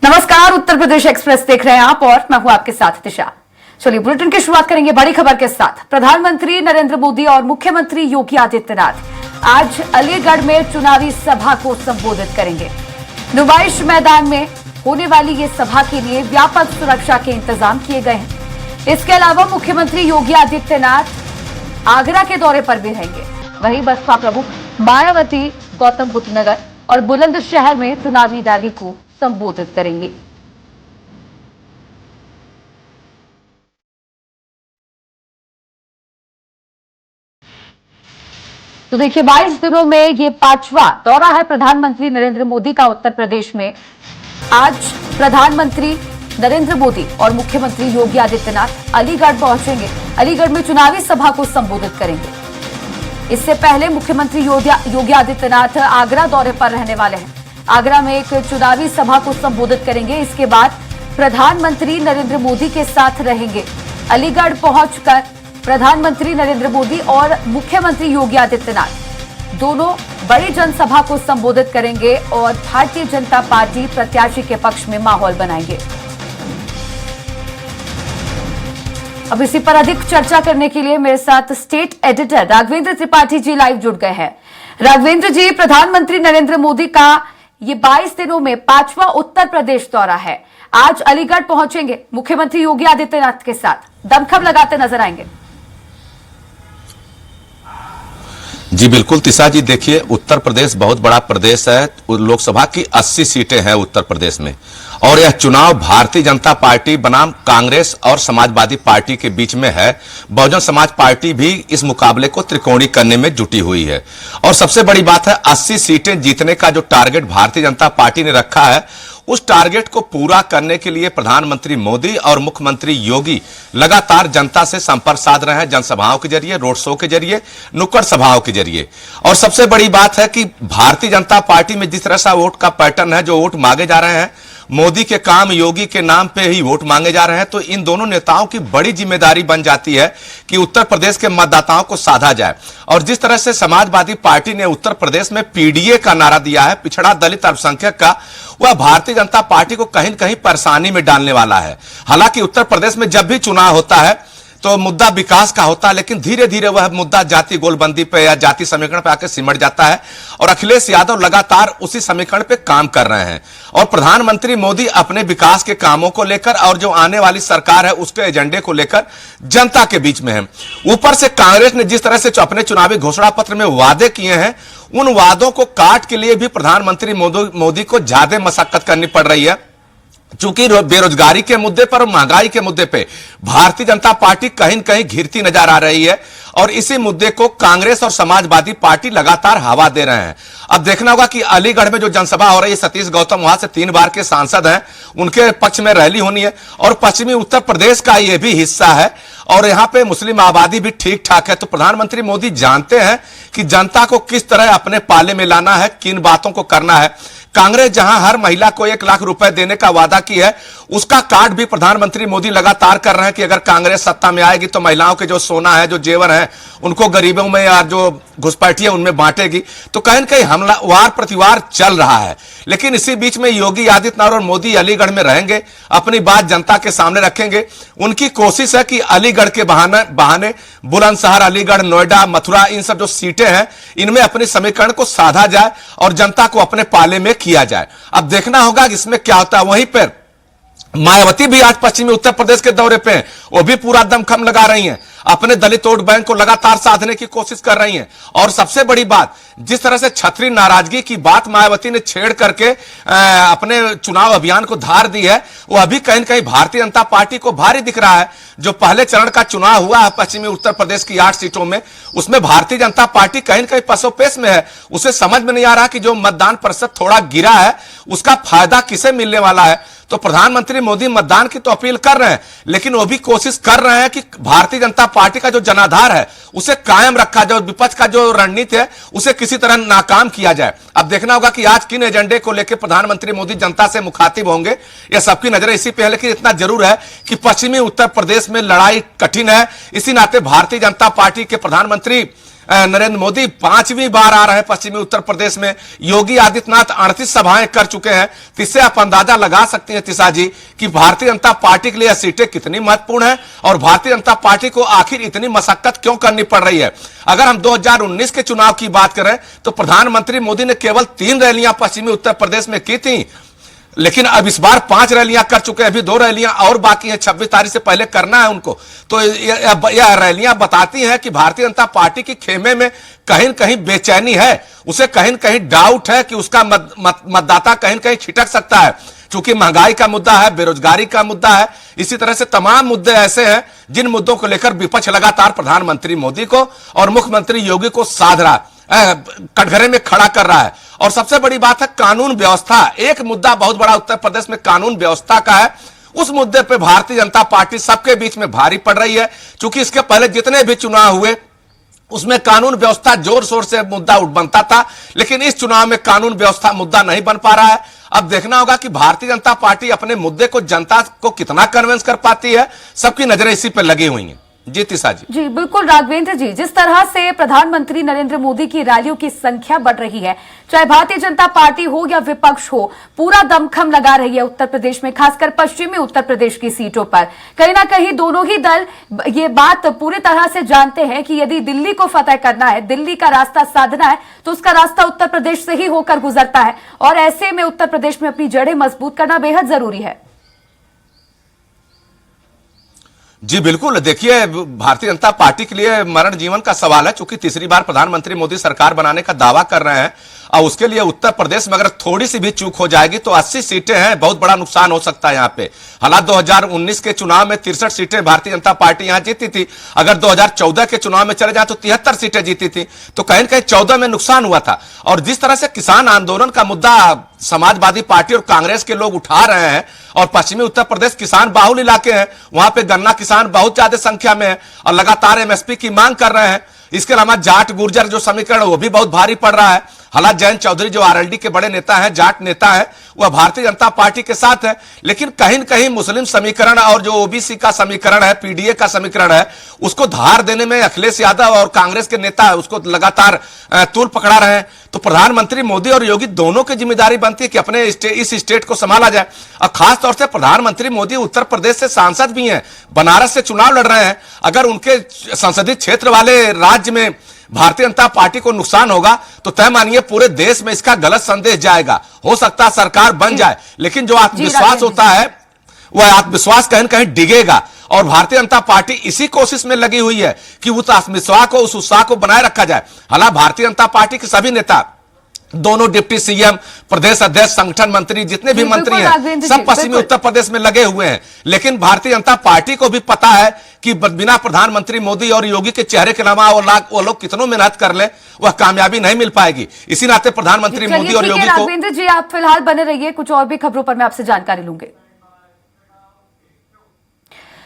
नमस्कार, उत्तर प्रदेश एक्सप्रेस देख रहे हैं आप और मैं हूं आपके साथ दिशा। चलिए बुलेटिन की शुरुआत करेंगे बड़ी खबर के साथ। प्रधानमंत्री नरेंद्र मोदी और मुख्यमंत्री योगी आदित्यनाथ आज अलीगढ़ में चुनावी सभा को संबोधित करेंगे। नुमाइश मैदान में होने वाली ये सभा के लिए व्यापक सुरक्षा के इंतजाम किए गए हैं। इसके अलावा मुख्यमंत्री योगी आदित्यनाथ आगरा के दौरे पर भी रहेंगे। वहीं बसपा प्रमुख मायावती गौतम बुद्ध नगर और बुलंदशहर में चुनावी रैली को संबोधित करेंगे। तो देखिए 22 दिनों में ये 5वां दौरा है प्रधानमंत्री नरेंद्र मोदी का उत्तर प्रदेश में। आज प्रधानमंत्री नरेंद्र मोदी और मुख्यमंत्री योगी आदित्यनाथ अलीगढ़ पहुंचेंगे। अलीगढ़ में चुनावी सभा को संबोधित करेंगे। इससे पहले मुख्यमंत्री योगी आदित्यनाथ आगरा दौरे पर रहने वाले हैं। आगरा में एक चुनावी सभा को संबोधित करेंगे। इसके बाद प्रधानमंत्री नरेंद्र मोदी के साथ रहेंगे। अलीगढ़ पहुंचकर प्रधानमंत्री नरेंद्र मोदी और मुख्यमंत्री योगी आदित्यनाथ दोनों बड़ी जनसभा को संबोधित करेंगे और भारतीय जनता पार्टी प्रत्याशी के पक्ष में माहौल बनाएंगे। अब इसी पर अधिक चर्चा करने के लिए मेरे साथ state editor Raghavendra Tripathi ji live जुड़ गए हैं। राघवेंद्र जी, प्रधानमंत्री नरेंद्र मोदी का ये 22 दिनों में 5वां उत्तर प्रदेश दौरा है। आज अलीगढ़ पहुंचेंगे, मुख्यमंत्री योगी आदित्यनाथ के साथ दमखम लगाते नजर आएंगे। जी बिल्कुल तिशा जी, देखिए उत्तर प्रदेश बहुत बड़ा प्रदेश है। लोकसभा की 80 सीटें हैं उत्तर प्रदेश में और यह चुनाव भारतीय जनता पार्टी बनाम कांग्रेस और समाजवादी पार्टी के बीच में है। बहुजन समाज पार्टी भी इस मुकाबले को त्रिकोणीय करने में जुटी हुई है और सबसे बड़ी बात है 80 सीटें जीतने का जो टारगेट भारतीय जनता पार्टी ने रखा है, उस टारगेट को पूरा करने के लिए प्रधानमंत्री मोदी और मुख्यमंत्री योगी लगातार जनता से संपर्क साध रहे हैं, जनसभाओं के जरिए, रोड शो के जरिए, नुक्कड़ सभाओं के जरिए। और सबसे बड़ी बात है कि भारतीय जनता पार्टी में जिस तरह से वोट का पैटर्न है, जो वोट मांगे जा रहे हैं, मोदी के काम योगी के नाम पे ही वोट मांगे जा रहे हैं, तो इन दोनों नेताओं की बड़ी जिम्मेदारी बन जाती है कि उत्तर प्रदेश के मतदाताओं को साधा जाए। और जिस तरह से समाजवादी पार्टी ने उत्तर प्रदेश में पीडीए का नारा दिया है, पिछड़ा दलित अल्पसंख्यक का, वह भारतीय जनता पार्टी को कहीं न कहीं परेशानी में डालने वाला है। हालांकि उत्तर प्रदेश में जब भी चुनाव होता है तो मुद्दा विकास का होता है, लेकिन धीरे धीरे वह मुद्दा जाति गोलबंदी पे या जाति समीकरण पे आकर सिमट जाता है और अखिलेश यादव लगातार उसी समीकरण पे काम कर रहे हैं। और प्रधानमंत्री मोदी अपने विकास के कामों को लेकर और जो आने वाली सरकार है उसके एजेंडे को लेकर जनता के बीच में है। ऊपर से कांग्रेस ने जिस तरह से अपने चुनावी घोषणा पत्र में वादे किए हैं, उन वादों को काट के लिए भी प्रधानमंत्री मोदी को ज्यादा मशक्कत करनी पड़ रही है। चूंकि बेरोजगारी के मुद्दे पर और महंगाई के मुद्दे पे भारतीय जनता पार्टी कहीं न कहीं घिरती नजर आ रही है और इसी मुद्दे को कांग्रेस और समाजवादी पार्टी लगातार हवा दे रहे हैं। अब देखना होगा कि अलीगढ़ में जो जनसभा हो रही है, सतीश गौतम वहां से 3 बार के सांसद हैं, उनके पक्ष में रैली होनी है और पश्चिमी उत्तर प्रदेश का यह भी हिस्सा है और यहां पे मुस्लिम आबादी भी ठीक ठाक है। तो प्रधानमंत्री मोदी जानते हैं कि जनता को किस तरह अपने पाले में लाना है, किन बातों को करना है। कांग्रेस जहां हर महिला को 1 लाख रुपए देने का वादा की है, उसका कार्ड भी प्रधानमंत्री मोदी लगातार कर रहे हैं कि अगर कांग्रेस सत्ता में आएगी तो महिलाओं के जो सोना है, जो जेवर है, उनको गरीबों में या जो घुसपैठियां उनमें बांटेगी। तो कहीं न कहीं हमला वार प्रतिवार चल रहा है। लेकिन इसी बीच में योगी आदित्यनाथ और मोदी अलीगढ़ में रहेंगे, अपनी बात जनता के सामने रखेंगे। उनकी कोशिश है कि अलीगढ़ के बहाने बुलंदशहर, अलीगढ़, नोएडा, मथुरा, इन सब जो सीटें हैं, इनमें अपने समीकरण को साधा जाए और जनता को अपने पाले में किया जाए। अब देखना होगा कि इसमें क्या होता है। वहीं पर मायावती भी आज पश्चिमी उत्तर प्रदेश के दौरे पे हैं, वो भी पूरा दमखम लगा रही हैं, अपने दलित वोट बैंक को लगातार साधने की कोशिश कर रही हैं। और सबसे बड़ी बात, जिस तरह से छतरी नाराजगी की बात मायावती ने छेड़ करके अपने चुनाव अभियान को धार दी है, वो अभी कहीं न कहीं भारतीय जनता पार्टी को भारी दिख रहा है। जो पहले चरण का चुनाव हुआ है पश्चिमी उत्तर प्रदेश की 8 सीटों में, उसमें भारतीय जनता पार्टी कहीं न कहीं पसोपेश में है। उसे समझ में नहीं आ रहा कि जो मतदान प्रतिशत थोड़ा गिरा है, उसका फायदा किसे मिलने वाला है। तो प्रधानमंत्री मोदी मतदान की तो अपील कर रहे हैं, लेकिन वो भी कोशिश कर रहे हैं कि भारतीय जनता पार्टी का जो जनाधार है उसे कायम रखा जाए, विपक्ष का जो रणनीति है उसे किसी तरह नाकाम किया जाए। अब देखना होगा कि आज किन एजेंडे को लेकर प्रधानमंत्री मोदी जनता से मुखातिब होंगे, यह सबकी नजर इसी पे है। लेकिन इतना जरूर है कि पश्चिमी उत्तर प्रदेश में लड़ाई कठिन है। इसी नाते भारतीय जनता पार्टी के प्रधानमंत्री नरेंद्र मोदी 5वीं बार आ रहे हैं पश्चिमी उत्तर प्रदेश में। योगी आदित्यनाथ 38 सभाएं कर चुके हैं। तो इससे आप अंदाजा लगा सकते हैं तिसा जी कि भारतीय जनता पार्टी के लिए यह सीटें कितनी महत्वपूर्ण है और भारतीय जनता पार्टी को आखिर इतनी मशक्कत क्यों करनी पड़ रही है। अगर हम 2019 के चुनाव की बात करें तो प्रधानमंत्री मोदी ने केवल 3 रैलियां पश्चिमी उत्तर प्रदेश में की थी, लेकिन अब इस बार 5 रैलियां कर चुके हैं। अभी 2 रैलियां और बाकी हैं, 26 तारीख से पहले करना है उनको। तो यह रैलियां बताती हैं कि भारतीय जनता पार्टी की खेमे में कहीं न कहीं बेचैनी है, उसे कहीं न कहीं डाउट है कि उसका मतदाता कहीं न कहीं छिटक सकता है, क्योंकि महंगाई का मुद्दा है, बेरोजगारी का मुद्दा है। इसी तरह से तमाम मुद्दे ऐसे हैं जिन मुद्दों को लेकर विपक्ष लगातार प्रधानमंत्री मोदी को और मुख्यमंत्री योगी को साध रहा है, कटघरे में खड़ा कर रहा है। और सबसे बड़ी बात है कानून व्यवस्था। एक मुद्दा बहुत बड़ा उत्तर प्रदेश में कानून व्यवस्था का है। उस मुद्दे पे भारतीय जनता पार्टी सबके बीच में भारी पड़ रही है, क्योंकि इसके पहले जितने भी चुनाव हुए उसमें कानून व्यवस्था जोर शोर से मुद्दा बनता था, लेकिन इस चुनाव में कानून व्यवस्था मुद्दा नहीं बन पा रहा है। अब देखना होगा कि भारतीय जनता पार्टी अपने मुद्दे को जनता को कितना कन्विंस कर पाती है। सबकी नजरें इसी पर लगी हुई हैं। जी तिसा जी। जी बिल्कुल राघवेंद्र जी, जिस तरह से प्रधानमंत्री नरेंद्र मोदी की रैलियों की संख्या बढ़ रही है, चाहे भारतीय जनता पार्टी हो या विपक्ष हो, पूरा दमखम लगा रही है उत्तर प्रदेश में, खासकर पश्चिमी उत्तर प्रदेश की सीटों पर। कहीं ना कहीं दोनों ही दल ये बात पूरी तरह से जानते हैं कि यदि दिल्ली को फतह करना है, दिल्ली का रास्ता साधना है, तो उसका रास्ता उत्तर प्रदेश से ही होकर गुजरता है। और ऐसे में उत्तर प्रदेश में अपनी जड़ें मजबूत करना बेहद जरूरी है। जी बिल्कुल, देखिए भारतीय जनता पार्टी के लिए मरण जीवन का सवाल है, क्योंकि तीसरी बार प्रधानमंत्री मोदी सरकार बनाने का दावा कर रहे हैं और उसके लिए उत्तर प्रदेश में अगर थोड़ी सी भी चूक हो जाएगी तो 80 सीटें हैं, बहुत बड़ा नुकसान हो सकता है यहाँ पे। हालांकि 2019 के चुनाव में 63 सीटें भारतीय जनता पार्टी यहां जीती थी। अगर 2014 के चुनाव में चले जाए तो 73 सीटें जीती थी, तो कहीं न कहीं 14 में नुकसान हुआ था। और जिस तरह से किसान आंदोलन का मुद्दा समाजवादी पार्टी और कांग्रेस के लोग उठा रहे हैं, और पश्चिमी उत्तर प्रदेश किसान बाहुल इलाके हैं, वहां पे गन्ना किसान बहुत ज्यादा संख्या में है और लगातार एमएसपी की मांग कर रहे हैं। इसके अलावा जाट गुर्जर जो समीकरण वो भी बहुत भारी पड़ रहा है। हालांकि जयंत चौधरी जो आरएलडी के बड़े नेता हैं, जाट नेता है, वह भारतीय जनता पार्टी के साथ है, लेकिन कहीं न कहीं मुस्लिम समीकरण और जो ओबीसी का समीकरण है, पीडीए का समीकरण है, उसको धार देने में अखिलेश यादव और कांग्रेस के नेता उसको लगातार तूल पकड़ा रहे हैं। तो प्रधानमंत्री मोदी और योगी दोनों की जिम्मेदारी बनती है कि अपने इस स्टेट को संभाला जाए। और खासतौर से प्रधानमंत्री मोदी उत्तर प्रदेश से सांसद भी हैं, बनारस से चुनाव लड़ रहे हैं। अगर उनके संसदीय क्षेत्र वाले राज्य में भारतीय जनता पार्टी को नुकसान होगा तो तय मानिए पूरे देश में इसका गलत संदेश जाएगा। हो सकता है सरकार बन जाए, लेकिन जो आत्मविश्वास होता है वह आत्मविश्वास कहीं कहीं डिगेगा। और भारतीय जनता पार्टी इसी कोशिश में लगी हुई है कि उस आत्मविश्वास को, उस उत्साह को बनाए रखा जाए। हालांकि भारतीय जनता पार्टी के सभी नेता, दोनों डिप्टी सीएम, प्रदेश अध्यक्ष, संगठन मंत्री, जितने भी मंत्री हैं, सब पश्चिमी उत्तर प्रदेश में लगे हुए हैं। लेकिन भारतीय जनता पार्टी को भी पता है कि बिना प्रधानमंत्री मोदी और योगी के चेहरे के अलावा वो लोग कितनों मेहनत कर ले, वह कामयाबी नहीं मिल पाएगी। इसी नाते प्रधानमंत्री मोदी और योगी को। राघवेंद्र जी, आप फिलहाल बने रहिए, कुछ और भी खबरों पर मैं आपसे जानकारी लूंगी।